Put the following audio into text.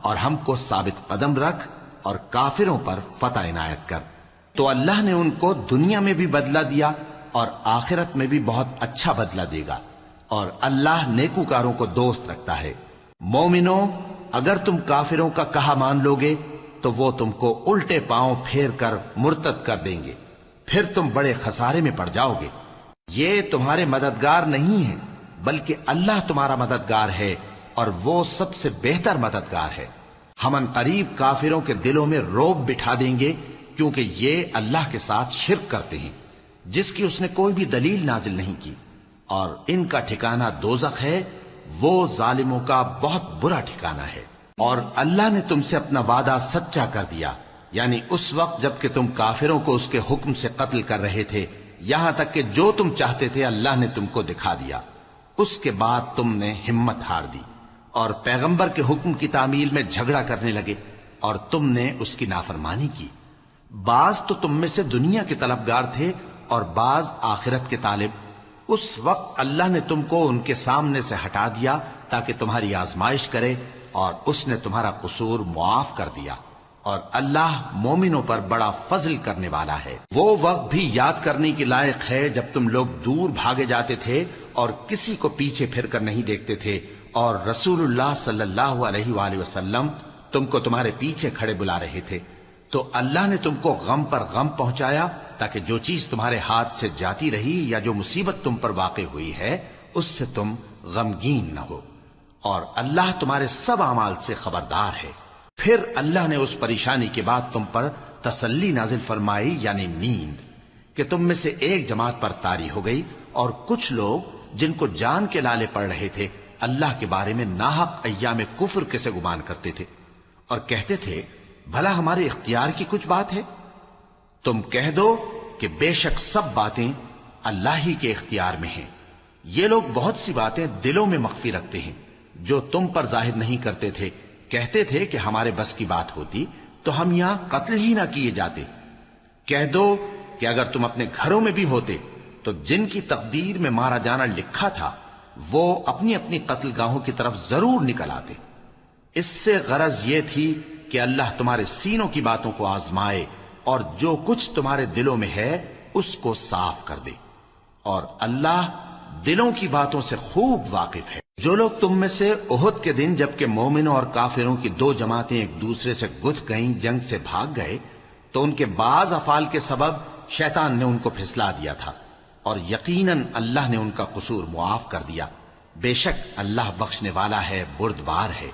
اور ہم کو ثابت قدم رکھ اور کافروں پر فتح عنایت کر۔ تو اللہ نے ان کو دنیا میں بھی بدلہ دیا اور آخرت میں بھی بہت اچھا بدلہ دے گا، اور اللہ نیکوکاروں کو دوست رکھتا ہے۔ مومنو، اگر تم کافروں کا کہا مان لوگے تو وہ تم کو الٹے پاؤں پھیر کر مرتد کر دیں گے، پھر تم بڑے خسارے میں پڑ جاؤ گے۔ یہ تمہارے مددگار نہیں ہیں بلکہ اللہ تمہارا مددگار ہے، اور وہ سب سے بہتر مددگار ہے۔ ہم ان قریب کافروں کے دلوں میں رعب بٹھا دیں گے، کیونکہ یہ اللہ کے ساتھ شرک کرتے ہیں جس کی اس نے کوئی بھی دلیل نازل نہیں کی، اور ان کا ٹھکانہ دوزخ ہے، وہ ظالموں کا بہت برا ٹھکانہ ہے۔ اور اللہ نے تم سے اپنا وعدہ سچا کر دیا، یعنی اس وقت جب کہ تم کافروں کو اس کے حکم سے قتل کر رہے تھے، یہاں تک کہ جو تم چاہتے تھے اللہ نے تم کو دکھا دیا۔ اس کے بعد تم نے ہمت ہار دی اور پیغمبر کے حکم کی تعمیل میں جھگڑا کرنے لگے، اور تم نے اس کی نافرمانی کی۔ بعض تو تم میں سے دنیا کے طلبگار تھے اور بعض آخرت کے طالب۔ اس وقت اللہ نے تم کو ان کے سامنے سے ہٹا دیا تاکہ تمہاری آزمائش کرے، اور اس نے تمہارا قصور معاف کر دیا، اور اللہ مومنوں پر بڑا فضل کرنے والا ہے۔ وہ وقت بھی یاد کرنے کے لائق ہے جب تم لوگ دور بھاگے جاتے تھے اور کسی کو پیچھے پھر کر نہیں دیکھتے تھے، اور رسول اللہ صلی اللہ علیہ وآلہ وسلم تم کو تمہارے پیچھے کھڑے بلا رہے تھے، تو اللہ نے تم کو غم پر غم پہنچایا تاکہ جو چیز تمہارے ہاتھ سے جاتی رہی یا جو مصیبت تم پر واقع ہوئی ہے اس سے تم غمگین نہ ہو، اور اللہ تمہارے سب اعمال سے خبردار ہے۔ پھر اللہ نے اس پریشانی کے بعد تم پر تسلی نازل فرمائی، یعنی نیند، کہ تم میں سے ایک جماعت پر طاری ہو گئی، اور کچھ لوگ جن کو جان کے لالے پڑ رہے تھے اللہ کے بارے میں ناحق ایام کفر کے سے گمان کرتے تھے، اور کہتے تھے بھلا ہمارے اختیار کی کچھ بات ہے؟ تم کہہ دو کہ بے شک سب باتیں اللہ ہی کے اختیار میں ہیں۔ یہ لوگ بہت سی باتیں دلوں میں مخفی رکھتے ہیں جو تم پر ظاہر نہیں کرتے تھے۔ کہتے تھے کہ ہمارے بس کی بات ہوتی تو ہم یہاں قتل ہی نہ کیے جاتے۔ کہہ دو کہ اگر تم اپنے گھروں میں بھی ہوتے تو جن کی تقدیر میں مارا جانا لکھا تھا وہ اپنی اپنی قتل گاہوں کی طرف ضرور نکل آتے۔ اس سے غرض یہ تھی کہ اللہ تمہارے سینوں کی باتوں کو آزمائے اور جو کچھ تمہارے دلوں میں ہے اس کو صاف کر دے، اور اللہ دلوں کی باتوں سے خوب واقف ہے۔ جو لوگ تم میں سے احد کے دن جبکہ مومنوں اور کافروں کی دو جماعتیں ایک دوسرے سے گتھ گئیں جنگ سے بھاگ گئے تو ان کے بعض افعال کے سبب شیطان نے ان کو پھسلا دیا تھا، اور یقیناً اللہ نے ان کا قصور معاف کر دیا۔ بے شک اللہ بخشنے والا ہے، بردبار ہے۔